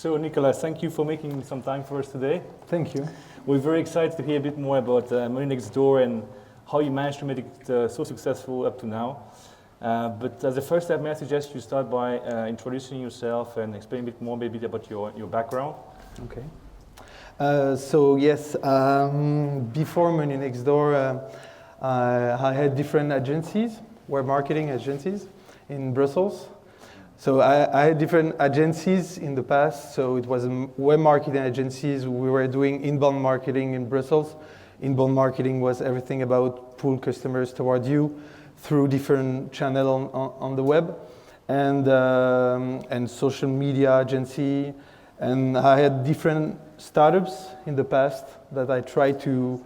So Nicolas, thank you for making some time for us today. Thank you. We're very excited to hear a bit more about Money Next Door and how you managed to make it so successful up to now. But as a first step, may I suggest you start by introducing yourself and explain a bit more maybe about your background. Okay. So yes, before Money Next Door, I had different agencies, web marketing agencies in Brussels. So I had different agencies in the past. So it was web marketing agencies. We were doing inbound marketing in Brussels. Inbound marketing was everything about pull customers toward you through different channels on the web, and social media agency. And I had different startups in the past that I tried to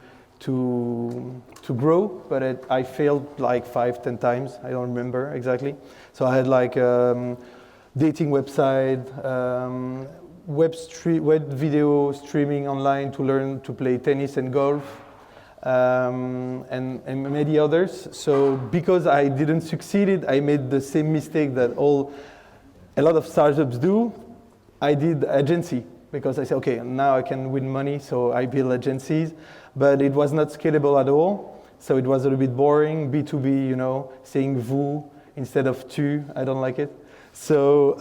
grow, but I failed like 5-10 times. I don't remember exactly. So I had like dating website, web video streaming online to learn to play tennis and golf, and many others. So because I didn't succeed, I made the same mistake that a lot of startups do. I did agency because I said, okay, now I can win money, so I build agencies. But it was not scalable at all. So it was a little bit boring, B2B, saying vous instead of tu. I don't like it. So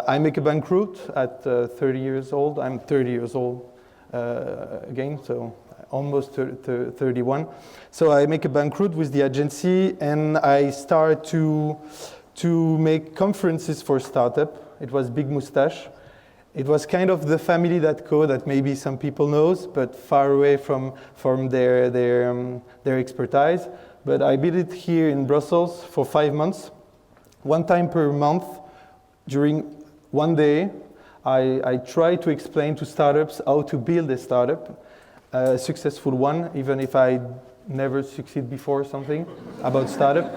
I make a bankrupt at 30 years old. I'm 30 years old again, so almost 31. So I make a bankrupt with the agency, and I start to make conferences for startup. It was Big Moustache. It was kind of the family.co that maybe some people knows, but far away from their expertise. But I built it here in Brussels for 5 months. One time per month, during one day, I try to explain to startups how to build a startup, a successful one, even if I never succeed before something about startup.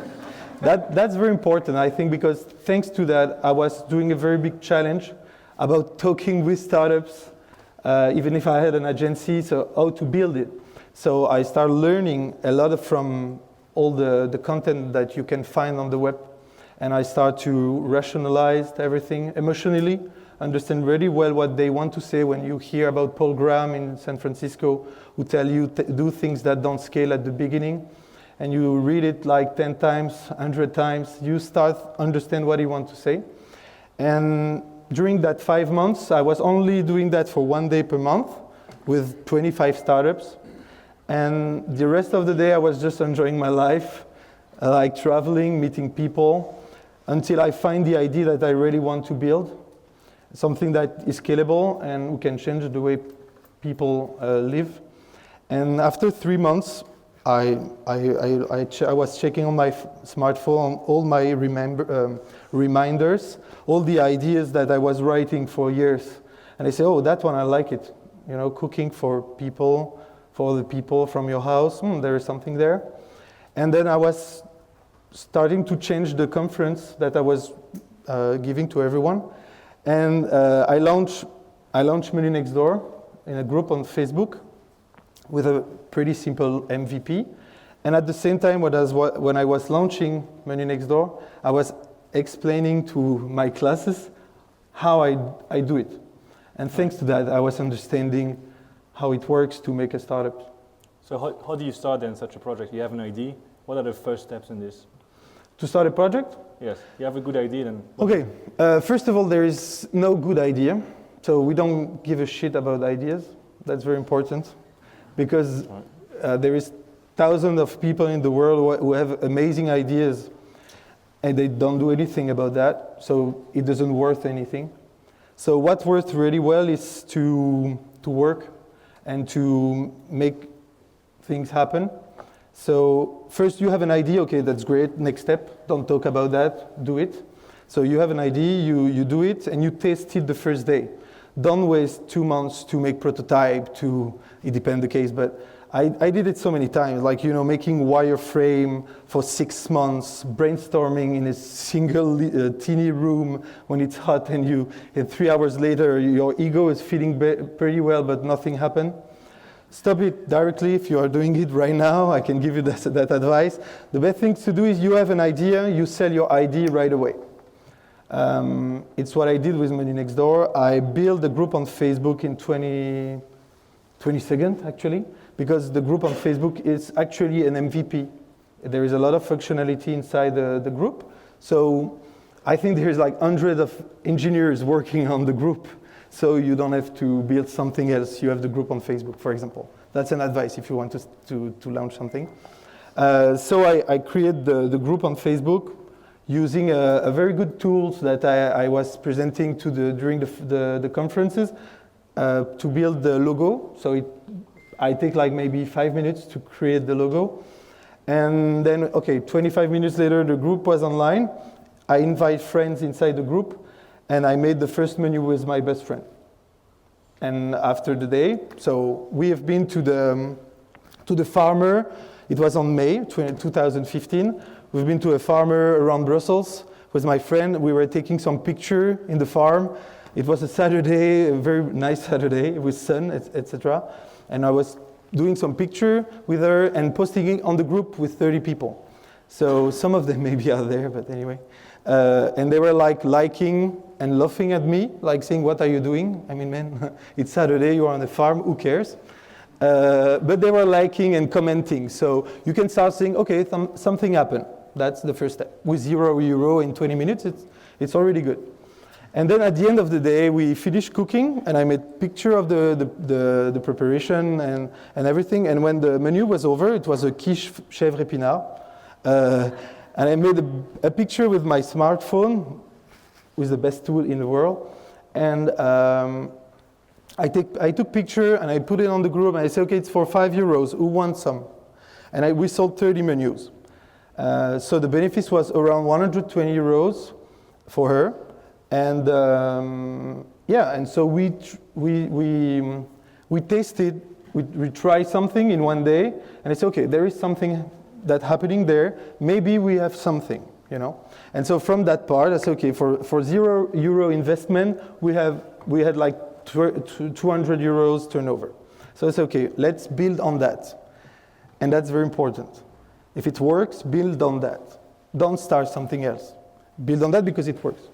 That's very important, I think, because thanks to that, I was doing a very big challenge about talking with startups, even if I had an agency, so how to build it. So I started learning a lot from all the content that you can find on the web, and I start to rationalize everything emotionally, understand really well what they want to say when you hear about Paul Graham in San Francisco, who tell you do things that don't scale at the beginning, and you read it like 10 times, 100 times, you start understand what he wants to say. And during that 5 months, I was only doing that for 1 day per month with 25 startups. And the rest of the day, I was just enjoying my life, like traveling, meeting people, until I find the idea that I really want to build, something that is scalable and who can change the way people live. And after 3 months, I was checking on my smartphone all my reminders, all the ideas that I was writing for years. And I say, oh, that one, I like it. Cooking for people, for the people from your house, there is something there. And then I was starting to change the conference that I was giving to everyone. And I launched Money Next Door in a group on Facebook with a pretty simple MVP. And at the same time, when I was launching Money Next Door, I was explaining to my classes how I do it. And thanks to that, I was understanding how it works to make a startup. So how do you start then such a project? You have an idea. What are the first steps in this? To start a project? Yes, you have a good idea then. Okay, first of all, there is no good idea. So we don't give a shit about ideas. That's very important. Because there is thousands of people in the world who have amazing ideas, and they don't do anything about that, so it doesn't worth anything. So what works really well is to work and to make things happen. So first you have an idea, okay, that's great, next step, don't talk about that, do it. So you have an idea, you do it, and you test it the first day. Don't waste 2 months to make prototype, it depends the case, but I did it so many times, like, making wireframe for 6 months, brainstorming in a single teeny room when it's hot, and 3 hours later, your ego is feeling pretty well, but nothing happened. Stop it directly if you are doing it right now. I can give you that advice. The best thing to do is you have an idea, you sell your idea right away. It's what I did with Money Next Door. I built a group on Facebook in 22nd, actually, because the group on Facebook is actually an MVP. There is a lot of functionality inside the group. So I think there's like hundreds of engineers working on the group. So you don't have to build something else. You have the group on Facebook, for example. That's an advice if you want to launch something. So I created the group on Facebook using a very good tools that I was presenting during the conferences to build the logo. So I take like maybe 5 minutes to create the logo. And then, okay, 25 minutes later, the group was online. I invite friends inside the group, and I made the first menu with my best friend. And after the day, so we have been to the farmer. It was on May 2015. We've been to a farmer around Brussels with my friend. We were taking some picture in the farm. It was a Saturday, a very nice Saturday with sun, etc. And I was doing some picture with her and posting it on the group with 30 people. So some of them maybe are there, but anyway. And they were like liking and laughing at me, like saying, "What are you doing? I mean, man, it's Saturday, you're on the farm, who cares?" But they were liking and commenting. So you can start saying, okay, something happened. That's the first step. With €0 in 20 minutes, it's already good. And then at the end of the day, we finished cooking, and I made picture of the preparation and everything. And when the menu was over, it was a quiche chèvre épinard. And I made a picture with my smartphone, with the best tool in the world. And I took picture, and I put it on the group, and I said, okay, it's for €5. Who wants some? And we sold 30 menus. So the benefits was around €120 for her. And yeah, and so we tasted, we tried something in one day, and I said, okay, there is something that's happening there. Maybe we have something, you know. And so from that part, I said, okay, for €0 investment, we had like €200 turnover. So I said, okay, let's build on that, and that's very important. If it works, build on that. Don't start something else. Build on that because it works.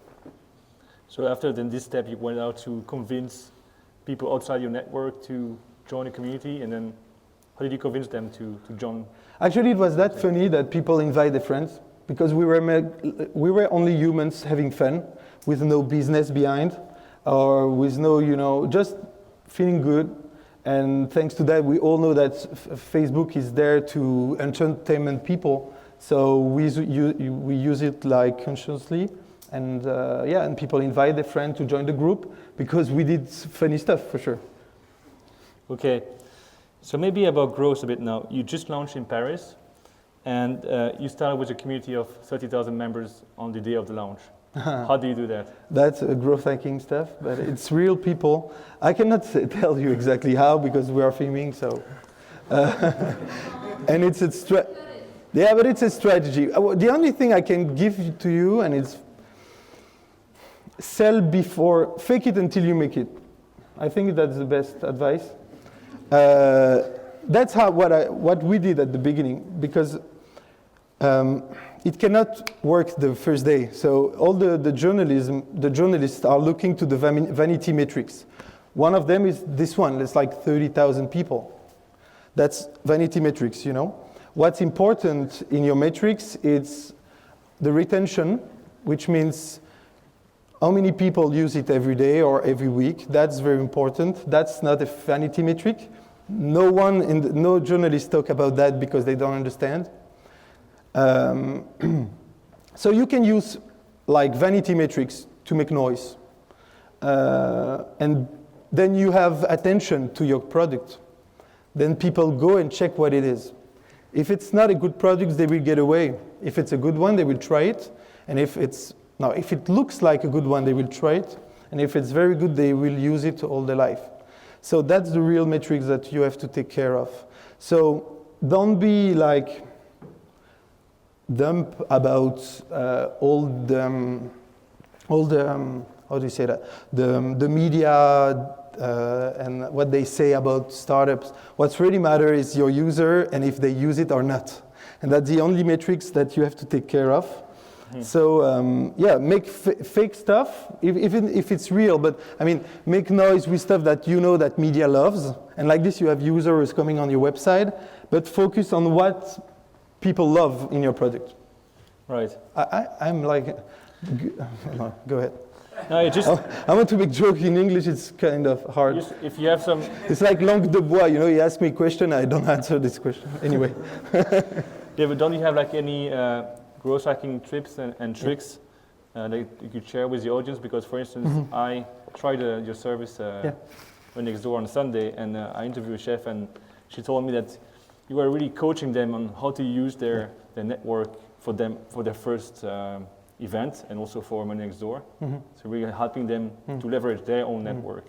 So after then this step, you went out to convince people outside your network to join the community, and then how did you convince them to join? Actually, it was that funny that people invite their friends, because we were only humans having fun with no business behind, or with no, you know, just feeling good. And thanks to that, we all know that Facebook is there to entertain people. So we use it like consciously. And yeah, and people invite their friend to join the group because we did funny stuff for sure. Okay, so maybe about growth a bit now. You just launched in Paris, and you started with a community of 30,000 members on the day of the launch. How do you do that? That's growth hacking stuff, but it's real people. I cannot tell you exactly how because we are filming, so. And it's a yeah, but it's a strategy. The only thing I can give to you, and it's sell before, fake it until you make it. I think that's the best advice. That's what we did at the beginning, because it cannot work the first day. So all the journalists are looking to the vanity metrics. One of them is this one. It's like 30,000 people. That's vanity metrics, you know. What's important in your metrics is the retention, which means how many people use it every day or every week. That's very important. That's not a vanity metric. No journalists talk about that because they don't understand. So you can use like vanity metrics to make noise. And then you have attention to your product. Then people go and check what it is. If it's not a good product, they will get away. If it's a good one, they will try it. And if it looks like a good one, they will try it. And if it's very good, they will use it all their life. So that's the real metrics that you have to take care of. So don't be like dumb about all the how do you say that? The media and what they say about startups. What's really matter is your user and if they use it or not. And that's the only metrics that you have to take care of. So yeah, make fake stuff, even if it's real. But I mean, make noise with stuff that you know that media loves. And like this, you have users coming on your website, but focus on what people love in your product. Right. I'm like, no, go ahead. No, you just. I want to make joke in English. It's kind of hard. If you have some. It's like langue de bois. You know, you ask me a question, I don't answer this question. Anyway. David, don't you have like any growth hacking tips and tricks that you could share with the audience? Because, for instance, I tried your service next door on Sunday, and I interviewed a chef, and she told me that you were really coaching them on how to use their network for their first event, and also for Money Next Door. So really helping them to leverage their own network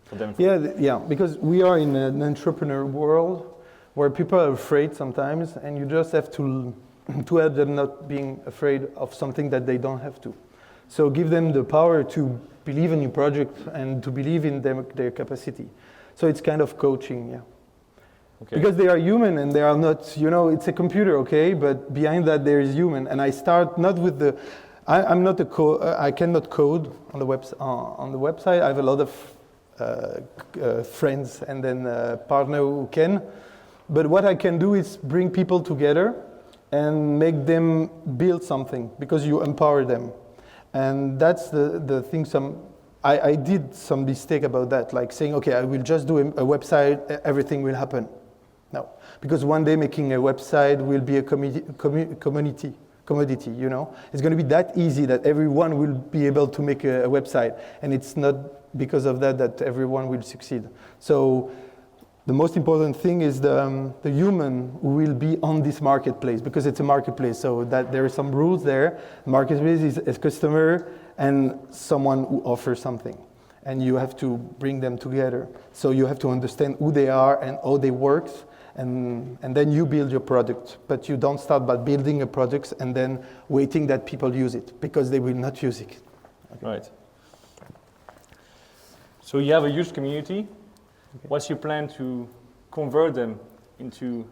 for them. Yeah, because we are in an entrepreneur world where people are afraid sometimes, and you just have to help them not being afraid of something that they don't have to. So give them the power to believe in your project and to believe in their capacity. So it's kind of coaching, yeah. Okay. Because they are human and they are not, you know, it's a computer, okay, but behind that there is human. And I start not with the, I'm not I cannot code on the website. I have a lot of friends and then partner who can. But what I can do is bring people together and make them build something because you empower them. And that's the thing I did some mistake about that, like saying, okay, I will just do a website, everything will happen. No, because one day making a website will be a commodity, you know? It's going to be that easy that everyone will be able to make a website. And it's not because of that everyone will succeed. So the most important thing is the human who will be on this marketplace, because it's a marketplace, so that there are some rules there. Marketplace is a customer and someone who offers something. And you have to bring them together. So you have to understand who they are and how they work, and then you build your product. But you don't start by building a product and then waiting that people use it, because they will not use it. Okay. Right. So you have a huge community. Okay. What's your plan to convert them into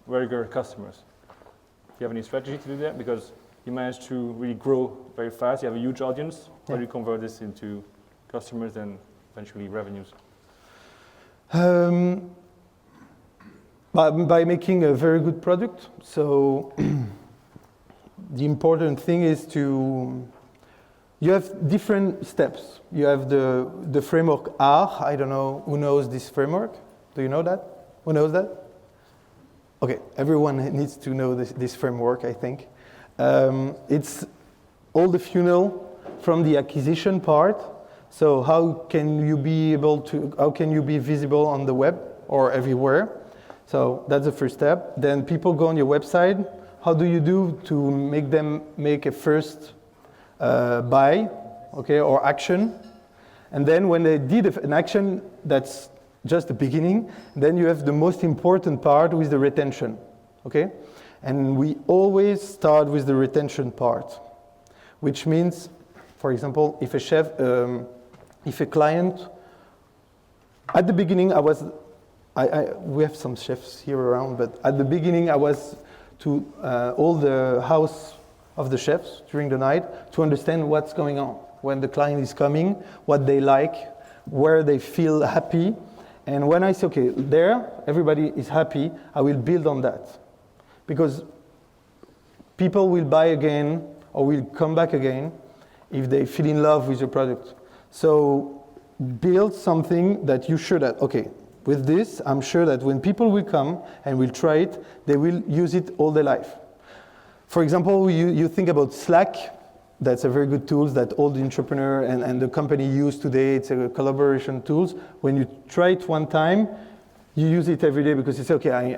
regular customers? Do you have any strategy to do that? Because you managed to really grow very fast. You have a huge audience. How do you convert this into customers and eventually revenues? By making a very good product. So the important thing is you have different steps. You have the framework R. I don't know who knows this framework. Do you know that? Who knows that? Okay, everyone needs to know this framework, I think. It's all the funnel from the acquisition part. So how can you be visible on the web or everywhere? So that's the first step. Then people go on your website. How do you do to make them make a first buy, okay, or action? And then when they did an action, that's just the beginning. Then you have the most important part with the retention, okay? And we always start with the retention part, which means, for example, if a client, at the beginning we have some chefs here around, but at the beginning I was to all the house of the chefs during the night to understand what's going on when the client is coming, what they like, where they feel happy. And when I say, okay, there, everybody is happy, I will build on that. Because people will buy again or will come back again if they feel in love with your product. So build something that you're sure that, okay, with this, I'm sure that when people will come and will try it, they will use it all their life. For example, you think about Slack. That's a very good tool that all the entrepreneur and the company use today. It's a collaboration tools. When you try it one time, you use it every day because it's okay,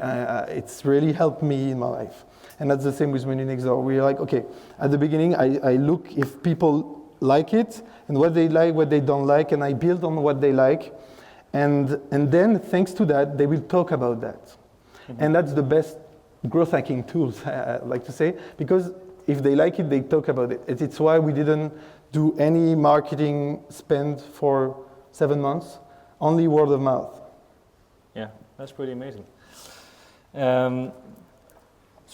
it's really helped me in my life. And that's the same with Money Next Door. We're like, okay, at the beginning, I look if people like it and what they like, what they don't like, and I build on what they like. And then, thanks to that, they will talk about that. Mm-hmm. And that's the best growth hacking tools, I like to say, because if they like it, they talk about it. It's why we didn't do any marketing spend for 7 months, only word of mouth. Yeah, that's pretty amazing. So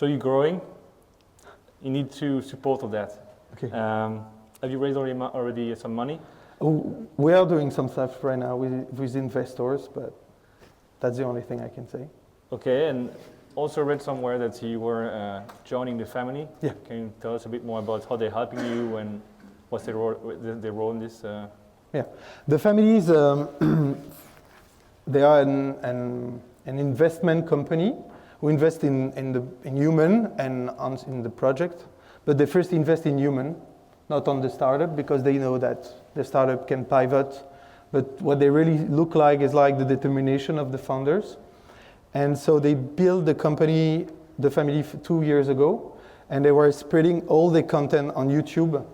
you're growing. you need to support of that. Okay. Have you raised already some money? We are doing some stuff right now with investors, but that's the only thing I can say. Okay, and also read somewhere that you were joining the family. Yeah. Can you tell us a bit more about how they're helping you and what's their role in this? Yeah, the families, they are an investment company who invest in human and in the project, but they first invest in human, not on the startup, because they know that the startup can pivot. But what they really look like is like the determination of the founders. And so they built the company, the family 2 years ago, and they were spreading all the content on YouTube.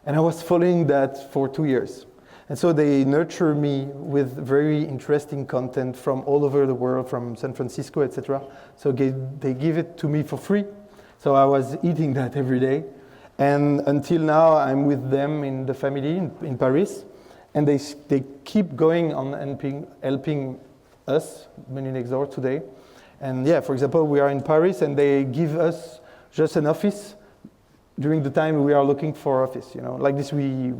And I was following that for 2 years. And so they nurture me with very interesting content from all over the world, from San Francisco, etc. So they give it to me for free. So I was eating that every day. And until now, I'm with them in the family in Paris. And they keep going on helping us, Menu Next Door, today. And yeah, for example, we are in Paris and they give us just an office during the time we are looking for office. You know, like this we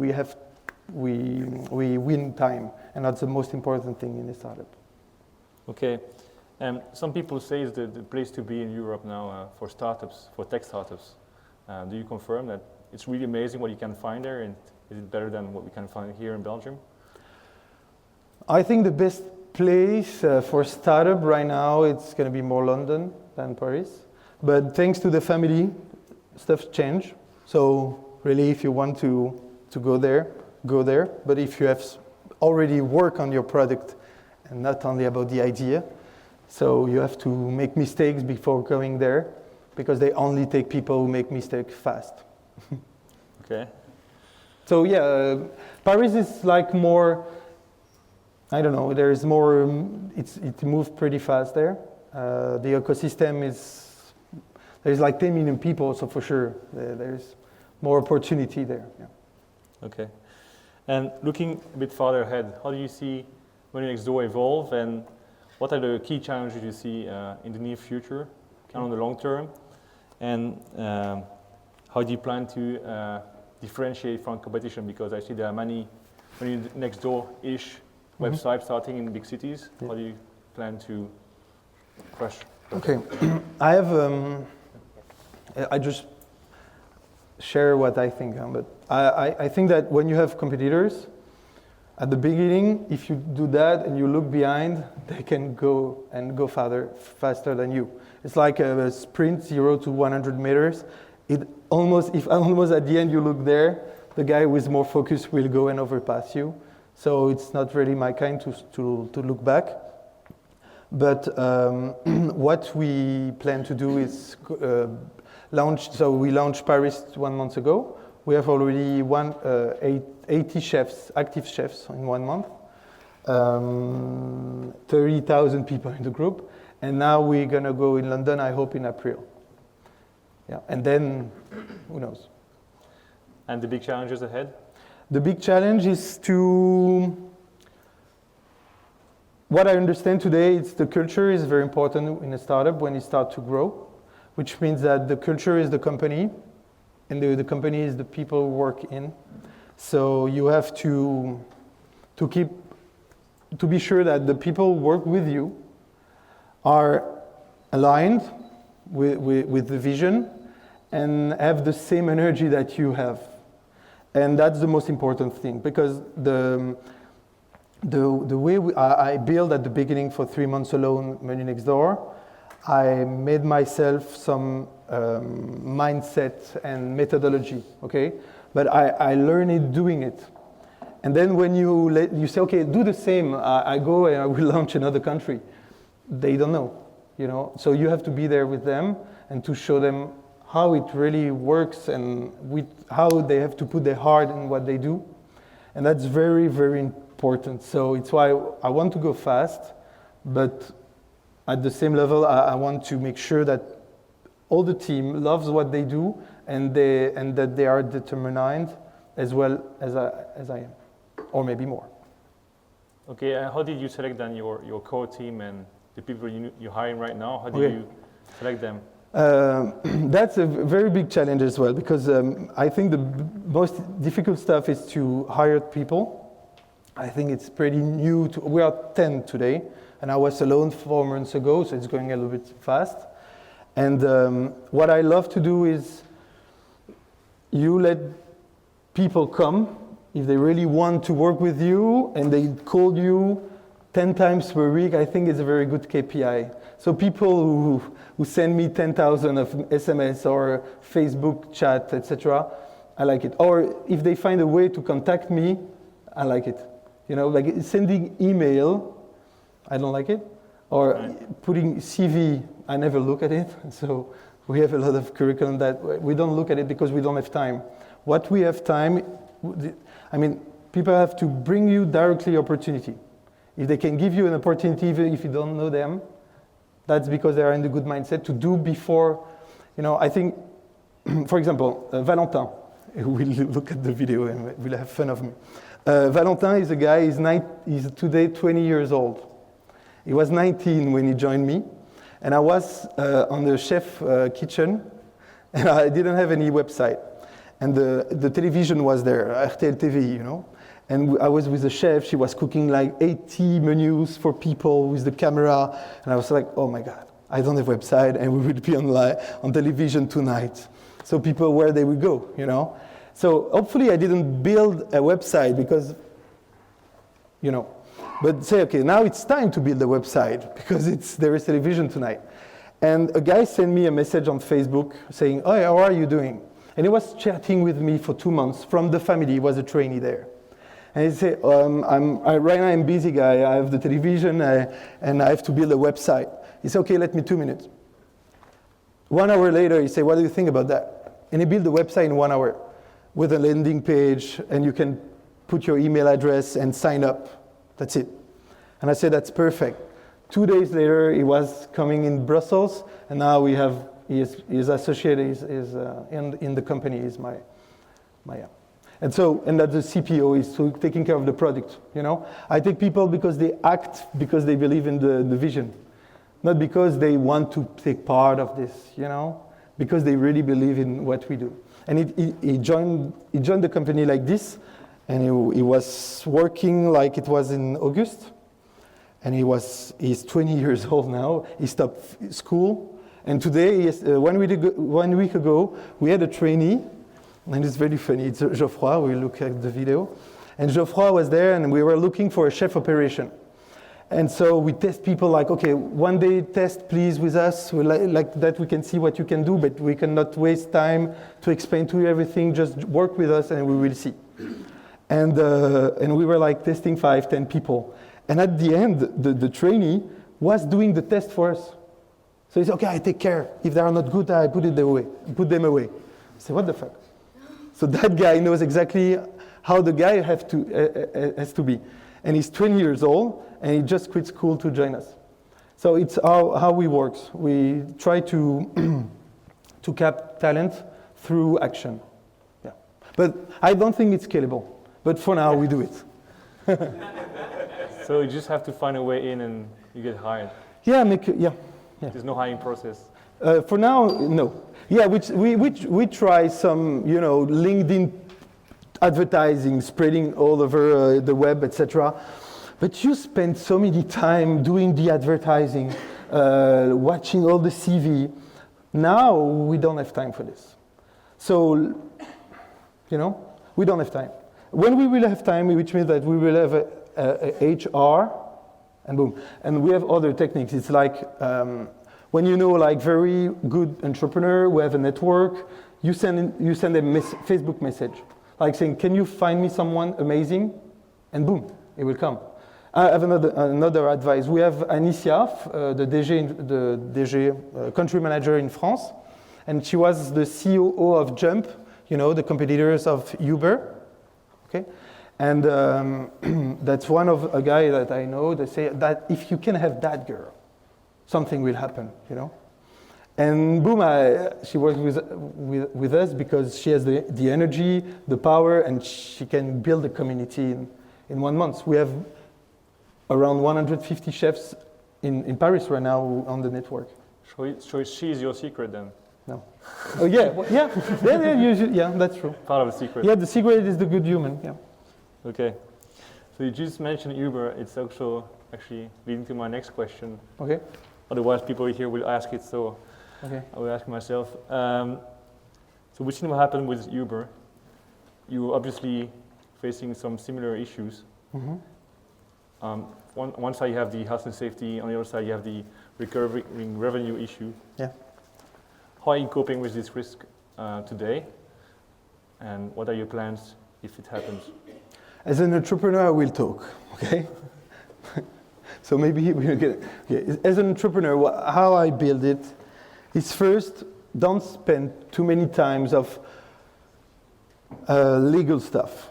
win time, and that's the most important thing in a startup. Okay. Some people say it's the place to be in Europe now for startups, for tech startups. Do you confirm that it's really amazing what you can find there, and is it better than what we can find here in Belgium? I think the best place for startup right now, it's going to be more London than Paris. But thanks to the family, stuff change. So really, if you want to go there, go there. But if you have already worked on your product and not only about the idea, so you have to make mistakes before going there, because they only take people who make mistakes fast. Okay. So yeah, Paris is like more, I don't know, there is more, it moves pretty fast there. The ecosystem there's like 10 million people, so for sure there's more opportunity there. Yeah. Okay. And looking a bit farther ahead, how do you see Menu Next Door evolve, and what are the key challenges you see in the near future, and on the long term? And how do you plan to differentiate from competition? Because I see there are many Menu Next Door-ish websites starting in big cities. Yeah. How do you plan to crush? Okay, I have. I just share what I think, but I think that when you have competitors, at the beginning, if you do that and you look behind, they can go faster than you. It's like a sprint, 0 to 100 meters. If almost at the end you look there, the guy with more focus will go and overpass you. So it's not really my kind to look back. But what we plan to do is launch. So we launched Paris 1 month ago. We have already 80 chefs, active chefs in 1 month. 30,000 people in the group. And now we're going to go in London, I hope, in April. Yeah, and then, who knows? And the big challenges ahead? The big challenge is what I understand today, it's the culture is very important in a startup when you start to grow, which means that the culture is the company, and the company is the people who work in. So you have to be sure that the people who work with you are aligned with the vision and have the same energy that you have. And that's the most important thing, because the way I built at the beginning for 3 months alone Menu Next Door, I made myself some mindset and methodology, okay? But I learned it doing it. And then when you say, okay, do the same, I go and I will launch another country. They don't know, you know? So you have to be there with them and to show them how it really works and how they have to put their heart in what they do. And that's very, very important. So it's why I want to go fast, but at the same level, I want to make sure that all the team loves what they do and that they are determined as well as I am, or maybe more. Okay, how did you select then your core team and the people you're hiring right now? How did you select them? That's a very big challenge as well, because I think the most difficult stuff is to hire people. I think it's pretty new. We are 10 today, and I was alone 4 months ago, so it's going a little bit fast. And what I love to do is you let people come if they really want to work with you, and they call you 10 times per week. I think it's a very good KPI. So people who send me 10,000 of SMS or Facebook chat, etc., I like it. Or if they find a way to contact me, I like it. You know, like sending email, I don't like it. Or putting CV, I never look at it. So we have a lot of curriculum that we don't look at it because we don't have time. What we have time, I mean, people have to bring you directly opportunity. If they can give you an opportunity, even if you don't know them, that's because they are in the good mindset to do before, you know, I think, for example, Valentin, who will look at the video and will have fun of me. Valentin is a guy, he's today 20 years old. He was 19 when he joined me, and I was on the chef kitchen, and I didn't have any website. And the television was there, RTL TV, you know. And I was with the chef, she was cooking like 80 menus for people with the camera. And I was like, oh my God, I don't have a website and we will be on television tonight. So people, where they would go, you know? So hopefully I didn't build a website because, you know, but say, okay, now it's time to build a website because there is television tonight. And a guy sent me a message on Facebook saying, oh, how are you doing? And he was chatting with me for 2 months from the family, he was a trainee there. And he said, right now I'm a busy guy, I have the television and I have to build a website. He said, okay, let me 2 minutes. 1 hour later, he said, what do you think about that? And he built a website in 1 hour with a landing page, and you can put your email address and sign up. That's it. And I said, that's perfect. 2 days later, he was coming in Brussels, and now we have, his associate is in the company, is my And that the CPO is taking care of the product, you know? I take people because they act, because they believe in the vision. Not because they want to take part of this, you know? Because they really believe in what we do. And he joined the company like this, and he was working like it was in August. And he's 20 years old now, he stopped school. And today, 1 week ago, we had a trainee. And it's very funny, it's Geoffroy, we look at the video. And Geoffroy was there and we were looking for a chef operation. And so we test people like, okay, 1 day test please with us, like that we can see what you can do, but we cannot waste time to explain to you everything, just work with us and we will see. And we were like testing 5, 10 people. And at the end, the trainee was doing the test for us. So he said, okay, I take care. If they are not good, I put them away. I said, what the fuck? So that guy knows exactly how the guy has to be. And he's 20 years old, and he just quit school to join us. So it's how we work. We try to cap talent through action. Yeah. But I don't think it's scalable. But for now, we do it. So you just have to find a way in and you get hired. Yeah. There's no hiring process. For now, no. Yeah, we try some, you know, LinkedIn advertising, spreading all over the web, etc. But you spend so many time doing the advertising, watching all the CV. Now we don't have time for this. So, you know, we don't have time. When we will have time, which means that we will have a HR, and boom. And we have other techniques. It's like, when you know, like very good entrepreneur who have a network, you send a Facebook message, like saying, "Can you find me someone amazing?" And boom, it will come. I have another advice. We have Anicia, the DG country manager in France, and she was the COO of Jump, you know, the competitors of Uber. Okay, and that's one of a guy that I know. They say that if you can have that girl, something will happen, you know. And boom, she works with us because she has the energy, the power, and she can build a community in 1 month. We have around 150 chefs in Paris right now on the network. So she's your secret then? No. Oh yeah, yeah, that's true. Part of the secret. Yeah, the secret is the good human. Yeah. Okay. So you just mentioned Uber. It's also actually leading to my next question. Okay. Otherwise, people here will ask it, so Okay. I will ask myself. So we've seen what happened with Uber. You were obviously facing some similar issues. Mm-hmm. On one side you have the health and safety, on the other side you have the recurring revenue issue. Yeah. How are you coping with this risk today? And what are your plans if it happens? As an entrepreneur, I will talk, okay? So maybe we'll get okay. As an entrepreneur, how I build it is first, don't spend too many times of legal stuff,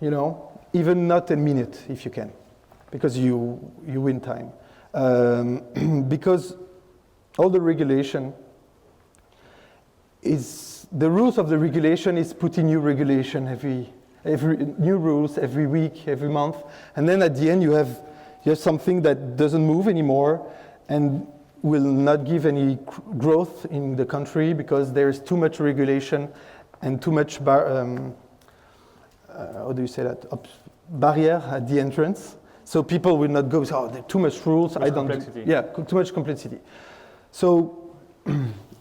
you know, even not a minute if you can, because you win time. Because all the regulation is, the rules of the regulation is putting new regulation every new rules every week, every month, and then at the end you have something that doesn't move anymore and will not give any growth in the country because there's too much regulation and too much how do you say that, barrier at the entrance. So people will not go, oh, there are too much rules. Too much complexity. So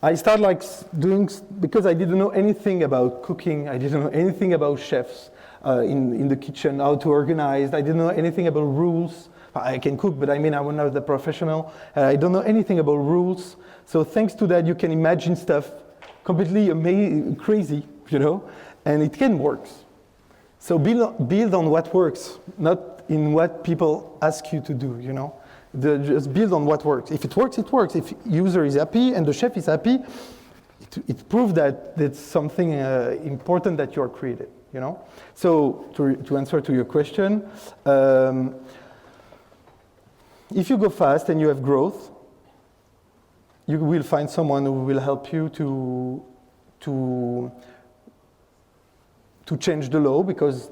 I start like doing, because I didn't know anything about cooking, I didn't know anything about chefs in the kitchen, how to organize, I didn't know anything about rules. I can cook, but I mean, I was not the professional. I don't know anything about rules. So thanks to that, you can imagine stuff completely crazy, you know, and it can work. So build on what works, not in what people ask you to do, you know. Just build on what works. If it works, it works. If user is happy and the chef is happy, it proves that it's something important that you are created, you know. So to answer to your question, if you go fast and you have growth, you will find someone who will help you to change the law, because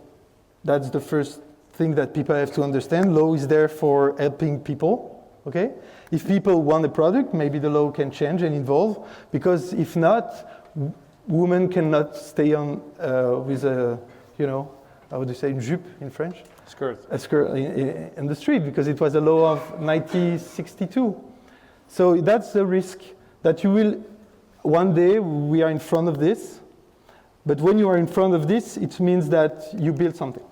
that's the first thing that people have to understand. Law is there for helping people, okay? If people want a product, maybe the law can change and evolve, because if not, women cannot stay on with a, you know, how would you say, jupe in French? Skirt. A skirt in the street, because it was a law of 1962. So that's the risk that you will, one day we are in front of this, but when you are in front of this, it means that you build something.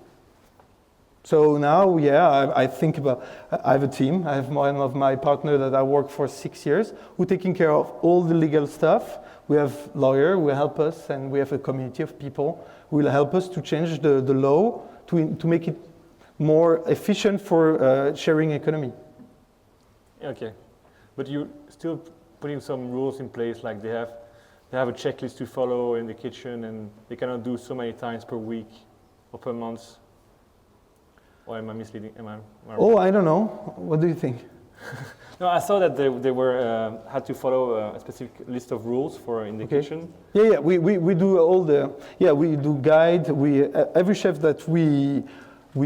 So now, yeah, I think about, I have a team. I have one of my partners that I work for 6 years, who taking care of all the legal stuff. We have lawyer who will help us, and we have a community of people who will help us to change the law to make it more efficient for sharing economy. Okay, but you still putting some rules in place, like they have a checklist to follow in the kitchen, and they cannot do so many times per week or per month. Or am I misleading? Am I oh, I don't know. What do you think? No, I saw that they were had to follow a specific list of rules for in the kitchen. Yeah, we do all the, we do guide. Every chef that we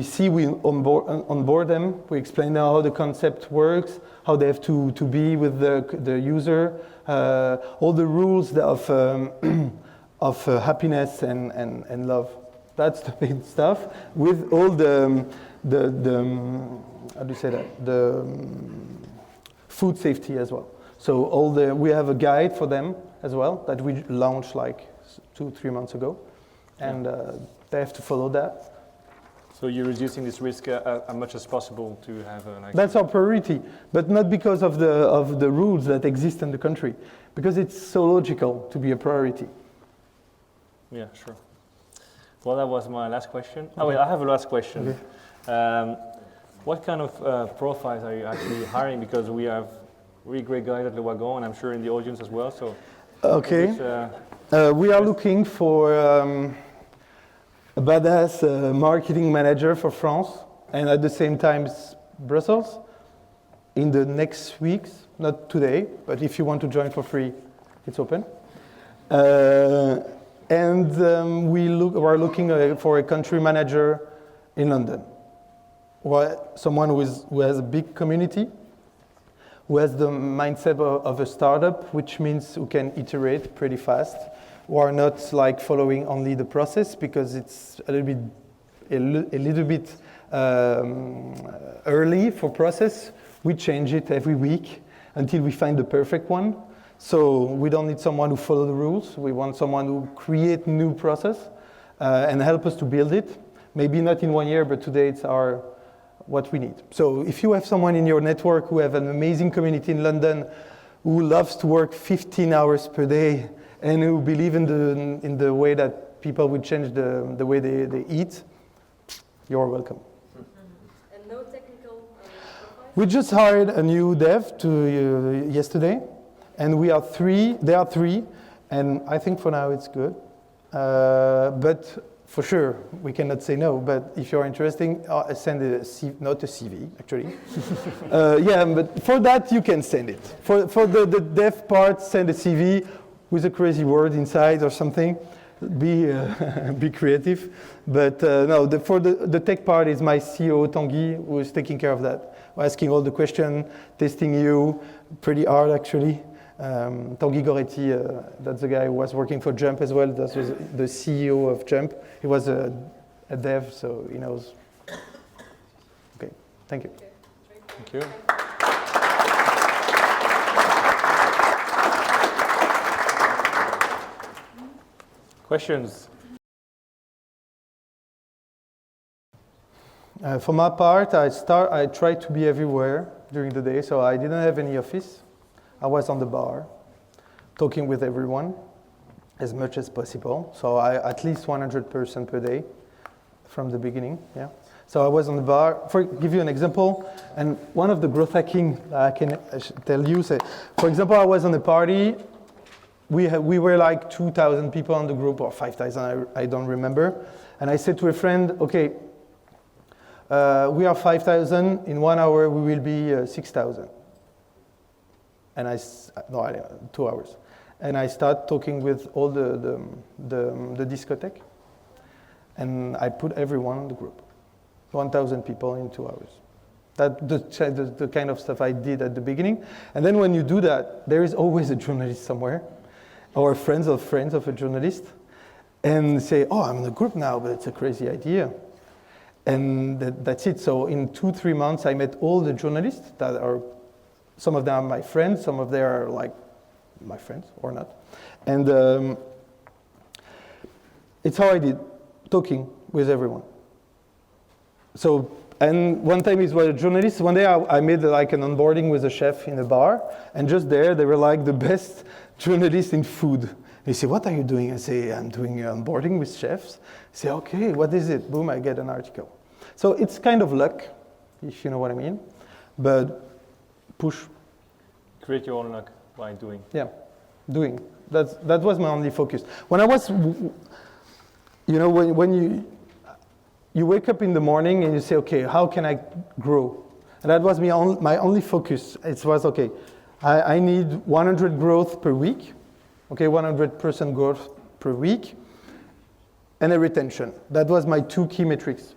see, we onboard them. We explain them how the concept works, how they have to be with the user, all the rules of happiness and love. That's the main stuff, with all the how do you say that? The food safety as well. So we have a guide for them as well that we launched like 2-3 months ago, and they have to follow that. So you're reducing this risk as much as possible to have like. That's our priority, but not because of the rules that exist in the country, because it's so logical to be a priority. Yeah, sure. Well, that was my last question. Okay. Oh wait, I have a last question. Okay. What kind of profiles are you actually hiring? Because we have really great guys at Le Wagon, and I'm sure in the audience as well. So. Okay. We are looking for a badass marketing manager for France, and at the same time Brussels, in the next weeks. Not today, but if you want to join for free, it's open. And we are looking for a country manager in London, someone who has a big community, who has the mindset of a startup, which means who can iterate pretty fast, who are not like following only the process because it's a little bit early for process. We change it every week until we find the perfect one. So we don't need someone who follow the rules. We want someone who create new process and help us to build it. Maybe not in 1 year, but today it's what we need. So if you have someone in your network who have an amazing community in London, who loves to work 15 hours per day, and who believe in the way that people will change the way they eat, you're welcome. And no technical profile? We just hired a new dev yesterday, and we are 3. They are 3, and I think for now it's good. But for sure, we cannot say no. But if you're interested, send a CV, not a CV actually. Yeah, but for that you can send it. For the dev part, send a CV with a crazy word inside or something. Be creative. But no, for the tech part is my CEO Tanguy who is taking care of that. Asking all the questions, testing you, pretty hard actually. Tanguy Goretti, that's the guy who was working for Jump as well. That was the CEO of Jump. He was a dev, so he knows. Okay, thank you. Thank you. Questions? For my part, I tried to be everywhere during the day, so I didn't have any office. I was on the bar, talking with everyone as much as possible. So at least 100% per day from the beginning, yeah. So I was on the bar. For give you an example, and one of the growth hacking I can tell you, for example, I was on a party. We were like 2,000 people on the group, or 5,000, I don't remember. And I said to a friend, okay, we are 5,000, in 1 hour we will be 6,000. And 2 hours. And I start talking with all the discotheque. And I put everyone in the group. 1,000 people in 2 hours. That's the kind of stuff I did at the beginning. And then when you do that, there is always a journalist somewhere, or friends of a journalist, and say, oh, I'm in the group now, but it's a crazy idea. And that's it. So in 2-3 months, I met all the journalists that are, some of them are my friends, some of them are like my friends or not. And it's how I did, talking with everyone. So, and one time it was a journalist. One day I made like an onboarding with a chef in a bar, and just there they were like the best journalists in food. They say, what are you doing? I say, I'm doing onboarding with chefs. I say, okay, what is it? Boom, I get an article. So it's kind of luck, if you know what I mean, but push. Create your own luck by doing. Yeah, doing. That was my only focus. When I was, you know, when you wake up in the morning and you say, okay, how can I grow? And that was my only focus. It was, okay, I need 100 growth per week, okay, 100% growth per week, and a retention. That was my 2 key metrics.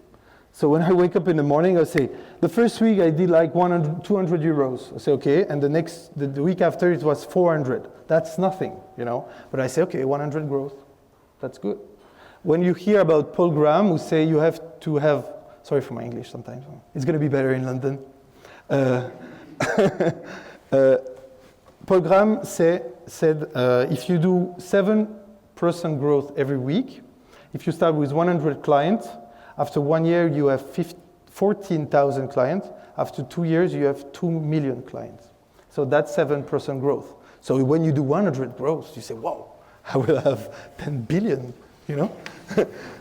So when I wake up in the morning, I say, the first week I did like 200 euros. I say, okay, and the week after it was 400. That's nothing, you know. But I say, okay, 100 growth, that's good. When you hear about Paul Graham, who say you have to have, sorry for my English sometimes, it's going to be better in London. Paul Graham said, if you do 7% growth every week, if you start with 100 clients, after 1 year you have 14,000 clients. After 2 years you have 2 million clients. So that's 7% growth. So when you do 100 growth, you say, wow, I will have 10 billion, you know?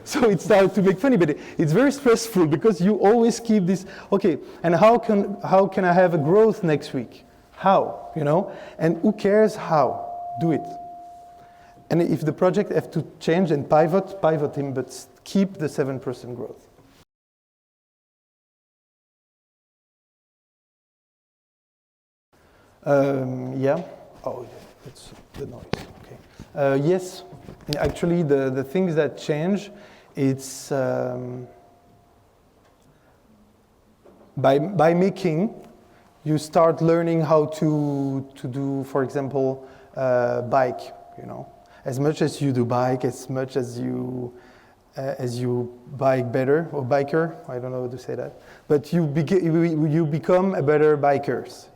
So it started to make funny, but it's very stressful because you always keep this, okay, and how can I have a growth next week? How, you know? And who cares how? Do it. And if the project have to change and pivot him, but keep the 7% growth. Yeah. Oh, it's the noise. Okay. Yes. Actually, the things that change, it's by making you start learning how to do, for example, bike. As much as you do bike, as much as you bike better or biker, I don't know how to say that, but you become a better bikers,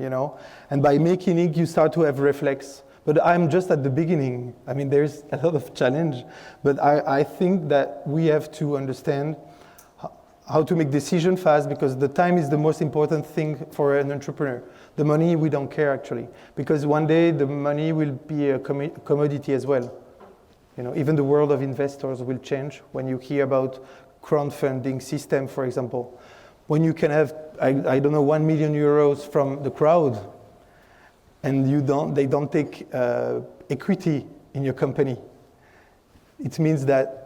And by making it, you start to have reflex. But I'm just at the beginning. I mean, there's a lot of challenge, but I think that we have to understand how to make decisions fast, because the time is the most important thing for an entrepreneur. The money, we don't care actually, because one day the money will be a commodity as well. Even the world of investors will change when you hear about crowdfunding system, for example. When you can have, I don't know, 1 million euros from the crowd, and they don't take equity in your company. It means that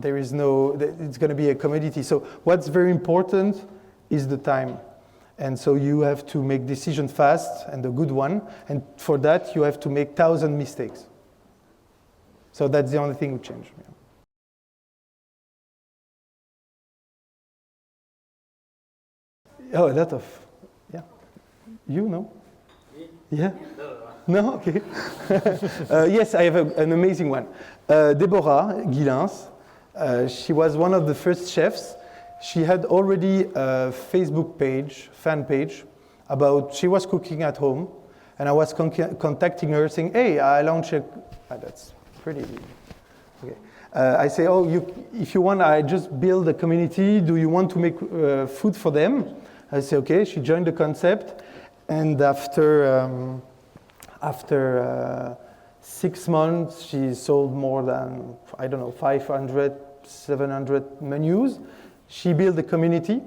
it's going to be a commodity. So what's very important is the time. And so you have to make decisions fast and a good one. And for that, you have to make 1,000 mistakes. So that's the only thing we change. Oh, a lot of, yeah. You know? Yeah? No? Okay. Yes, I have an amazing one. Deborah Guilins, she was one of the first chefs. She had already a Facebook page, fan page, she was cooking at home, and I was contacting her saying, hey, I launched that's pretty, okay. I say, if you want, I just build a community. Do you want to make food for them? I say, okay. She joined the concept, and after 6 months, she sold more than, 500, 700 menus. She built a community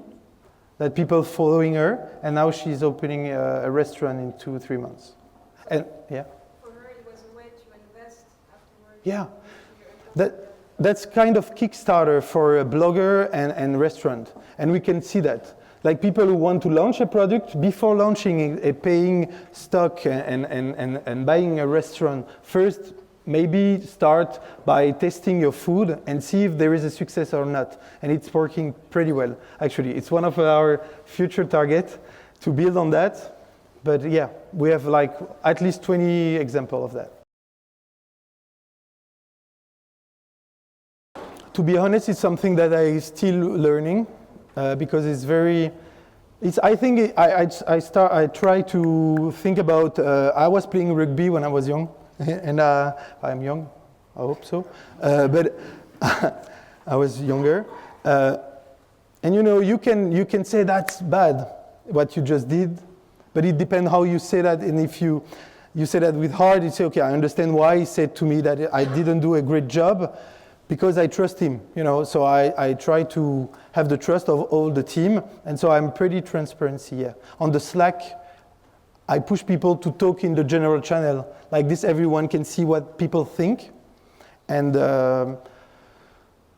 that people following her, and now she's opening a restaurant in 2-3 months. And yeah. For her, it was a way to invest afterwards. Yeah, that's kind of Kickstarter for a blogger and restaurant, and we can see that. Like people who want to launch a product, before launching paying stock and buying a restaurant, first maybe start by testing your food and see if there is a success or not. And it's working pretty well. Actually, it's one of our future targets to build on that. But yeah, we have like at least 20 examples of that. To be honest, it's something that I'm still learning because it's very. I think I try to think about. I was playing rugby when I was young, and I'm young. I hope so, but I was younger. And you can say that's bad what you just did, but it depends how you say that. And if you say that with heart, you say, okay, I understand why he said to me that I didn't do a great job. Because I trust him, so I try to have the trust of all the team, and so I'm pretty transparent here. On the Slack, I push people to talk in the general channel. Like this, everyone can see what people think. And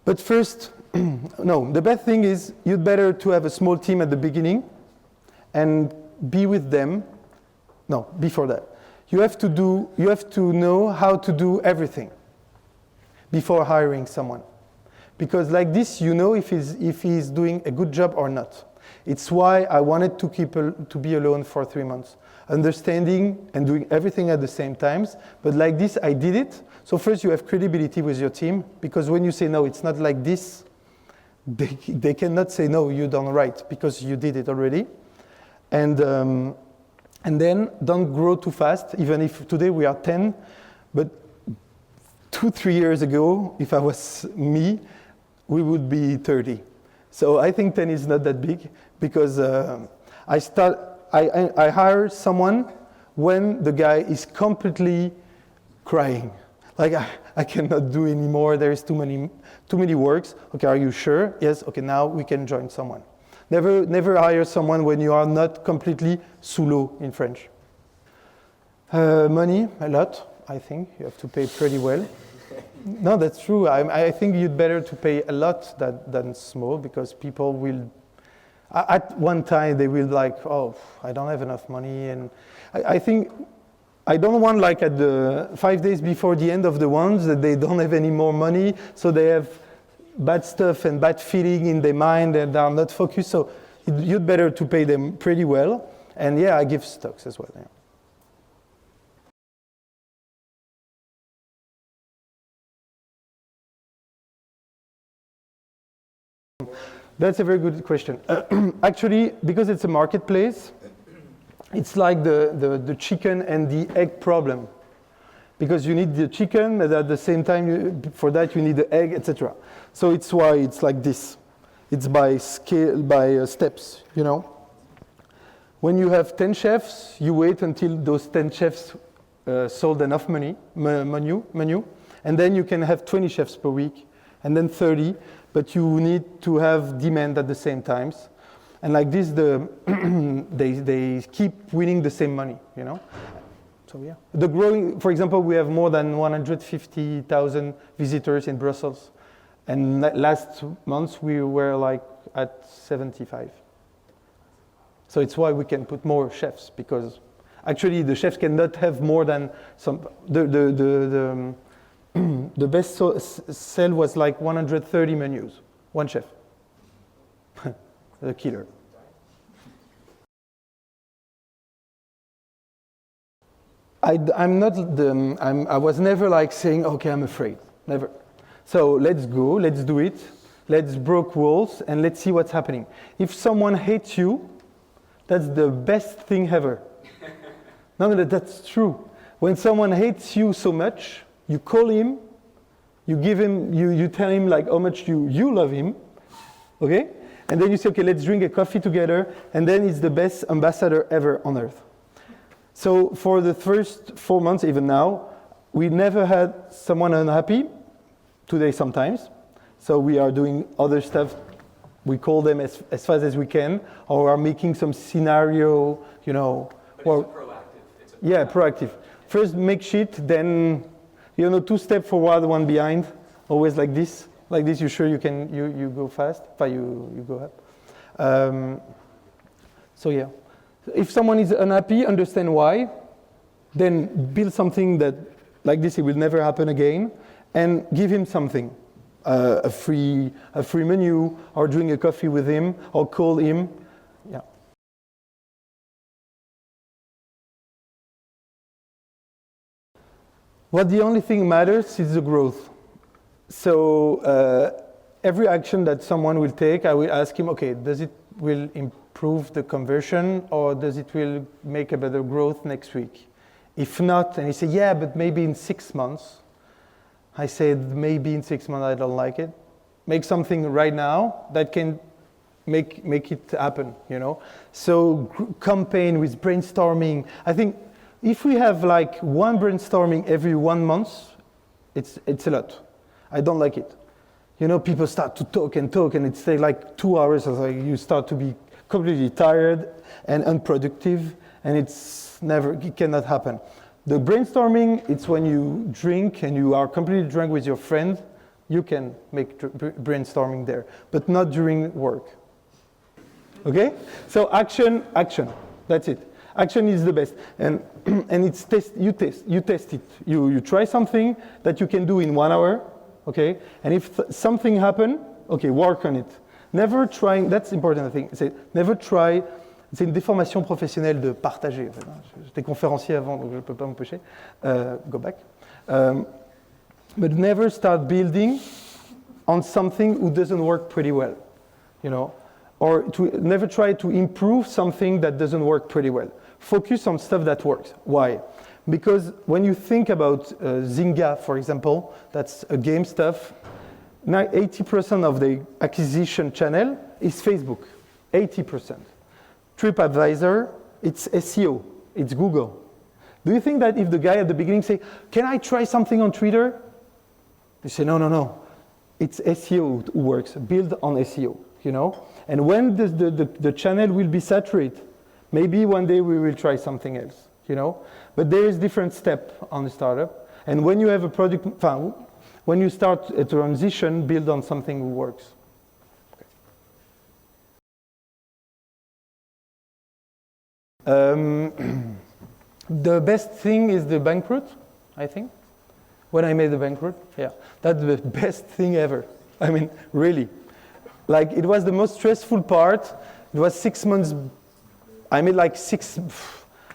but first, no, the best thing is you'd better to have a small team at the beginning and be with them. No, before that. You have to know how to do everything before hiring someone. Because like this, if he's doing a good job or not. It's why I wanted to be alone for 3 months. Understanding and doing everything at the same time. But like this, I did it. So first you have credibility with your team, because when you say, no, it's not like this, they cannot say, no, you done right, because you did it already. And then don't grow too fast, even if today we are 10, but 2-3 years ago, if I was me, we would be 30. So I think 10 is not that big, because I hire someone when the guy is completely crying. Like I cannot do anymore. There is too many works. Okay, are you sure? Yes. Okay, now we can join someone. Never hire someone when you are not completely sous l'eau in French. Money, a lot. I think you have to pay pretty well. No, that's true. I think you'd better to pay a lot than small, because people will, at one time they will like, oh, I don't have enough money, and I think I don't want like at the 5 days before the end of the ones that they don't have any more money, so they have bad stuff and bad feeling in their mind and they are not focused. So you'd better to pay them pretty well. And yeah, I give stocks as well. Yeah. That's a very good question. Actually, because it's a marketplace, it's like the chicken and the egg problem. Because you need the chicken, but at the same time, for that you need the egg, etc. So it's why it's like this. It's by scale, by steps, you know. When you have 10 chefs, you wait until those 10 chefs sold enough menu, and then you can have 20 chefs per week, and then 30, but you need to have demand at the same times. And like this, they keep winning the same money, you know. So yeah, the growing, for example, we have more than 150,000 visitors in Brussels, and last month we were like at 75. So it's why we can put more chefs, because actually the chefs cannot have more than some. The best sell was like 130 menus, one chef. The killer. I was never like saying, okay, I'm afraid, never. So let's go, let's do it, let's break walls, and let's see what's happening. If someone hates you, that's the best thing ever. No, that's true. When someone hates you so much, you call him, you give him, you tell him like how much you love him, okay? And then you say, okay, let's drink a coffee together, and then he's the best ambassador ever on earth. So for the first 4 months, even now, we never had someone unhappy. Today sometimes. So we are doing other stuff. We call them as fast as we can, or are making some scenario, you know. But it's proactive. Yeah, proactive. First make shit, then, you know, 2 steps forward, 1 behind. Always like this. Like this, you sure you can, you go fast, you go up. So yeah. If someone is unhappy, understand why, then build something that, like this, it will never happen again, and give him something, a free menu, or drink a coffee with him, or call him, yeah. What the only thing matters is the growth. So every action that someone will take, I will ask him, okay, does it will improve the conversion, or does it will make a better growth next week? If not, and he said, yeah, but maybe in 6 months. I said, maybe in 6 months I don't like it. Make something right now that can make it happen, you know? So campaign with brainstorming. I think if we have like 1 brainstorming every 1 month, it's a lot. I don't like it. You know, people start to talk, and it takes like 2 hours, so you start to be completely tired and unproductive, and it cannot happen. The brainstorming, it's when you drink and you are completely drunk with your friend, you can make brainstorming there, but not during work. Okay? So action, that's it. Action is the best, and it's you test it. You try something that you can do in 1 hour. Okay, and if something happen, okay, work on it. Never trying, that's important, I think. Never try, c'est une déformation professionnelle de partager. En fait. J'étais conférencier avant, donc je ne peux pas m'empêcher. Go back. But never start building on something who doesn't work pretty well, you know, or never try to improve something that doesn't work pretty well. Focus on stuff that works. Why? Because when you think about Zynga, for example, that's a game stuff, now 80% of the acquisition channel is Facebook, 80%. TripAdvisor, it's SEO, it's Google. Do you think that if the guy at the beginning say, can I try something on Twitter? You say, no. It's SEO who works, build on SEO, you know? And when the channel will be saturated, maybe one day we will try something else, you know? But there is different step on the startup. And when you have a product, when you start a transition, build on something that works. The best thing is the bankrupt, I think. When I made the bankrupt, yeah. That's the best thing ever. I mean, really. Like, it was the most stressful part. It was 6 months I made like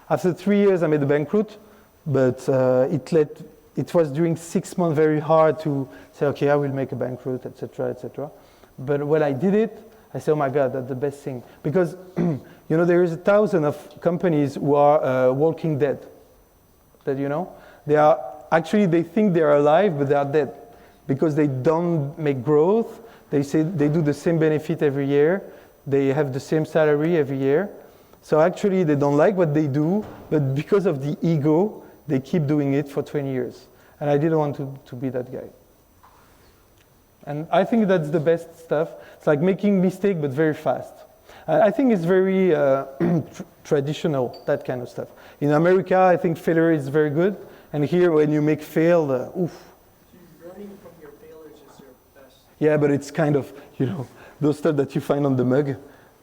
after 3 years I made a bankrupt, but it was during 6 months very hard to say, okay, I will make a bankrupt, etc., etc. But when I did it, I said, oh my God, that's the best thing. Because, there is 1,000 of companies who are walking dead. That, they think they are alive, but they are dead. Because they don't make growth. They say they do the same benefit every year. They have the same salary every year. So actually, they don't like what they do, but because of the ego, they keep doing it for 20 years. And I didn't want to be that guy. And I think that's the best stuff. It's like making mistake, but very fast. I think it's very traditional, that kind of stuff. In America, I think failure is very good. And here, when you make fail, oof. So learning from your failures is your best. Yeah, but it's kind of, those stuff that you find on the mug,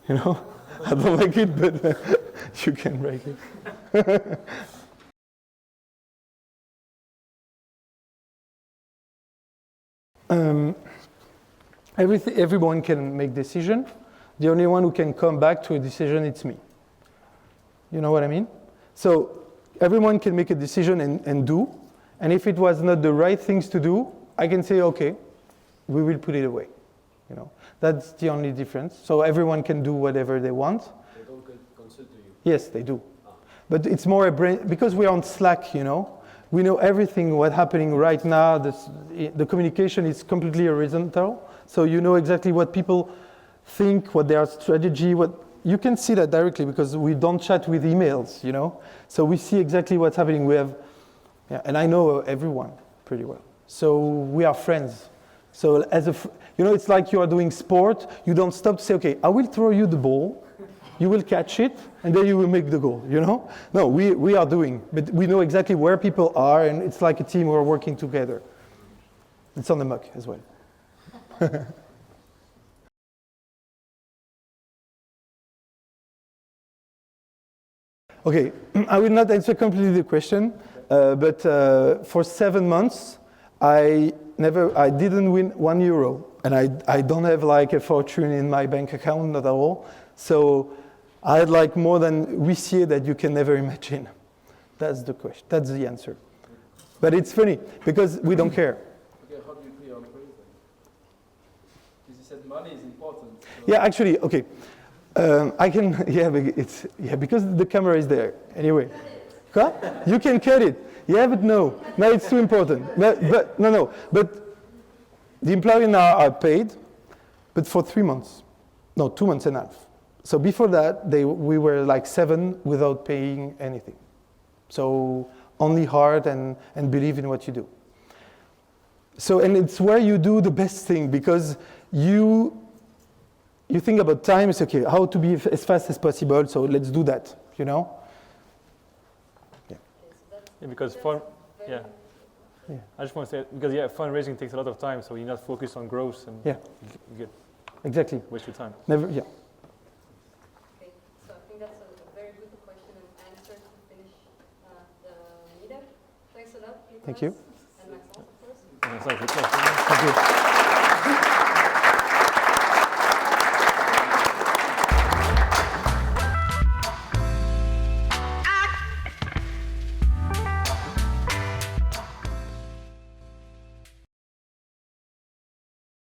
I don't like it, but you can write it. Everyone can make decision. The only one who can come back to a decision, it's me. You know what I mean? So everyone can make a decision and do. And if it was not the right things to do, I can say, okay, we will put it away. That's the only difference. So everyone can do whatever they want. They don't consult to you? Yes, they do. But it's more a brain, because we're on Slack, we know everything what's happening right now. The communication is completely horizontal. So you know exactly what people think, what their strategy, you can see that directly because we don't chat with emails, So we see exactly what's happening. And I know everyone pretty well. So we are friends. So it's like you are doing sport. You don't stop to say, okay, I will throw you the ball. You will catch it, and then you will make the goal, No, we are doing, but we know exactly where people are, and it's like a team who are working together. It's on the muck as well. Okay, I will not answer completely the question, but for 7 months, I didn't win €1, and I don't have like a fortune in my bank account, not at all. So I had like more than we see that you can never imagine. That's the question. That's the answer. But it's funny because we don't care. Okay, how do you pay your employees then? Because you said money is important. So Yeah, actually, okay. I can, but because the camera is there. Anyway. What? You can cut it. Yeah, but no, it's too important. But no. But the employees now are paid, but for 3 months. No, 2 months and a half. So before that, we were like 7 without paying anything. So only hard and believe in what you do. So, and it's where you do the best thing because you think about time, it's okay, how to be as fast as possible, so let's do that, Yeah. Yeah, because I just want to say, because fundraising takes a lot of time, so you're not focused on growth and you get exactly. waste your time. Never, Okay, so I think that's a very good question and answer to finish the meetup. Thanks a lot, Nicolas. Thank you. And Maxence, of course. Thank you.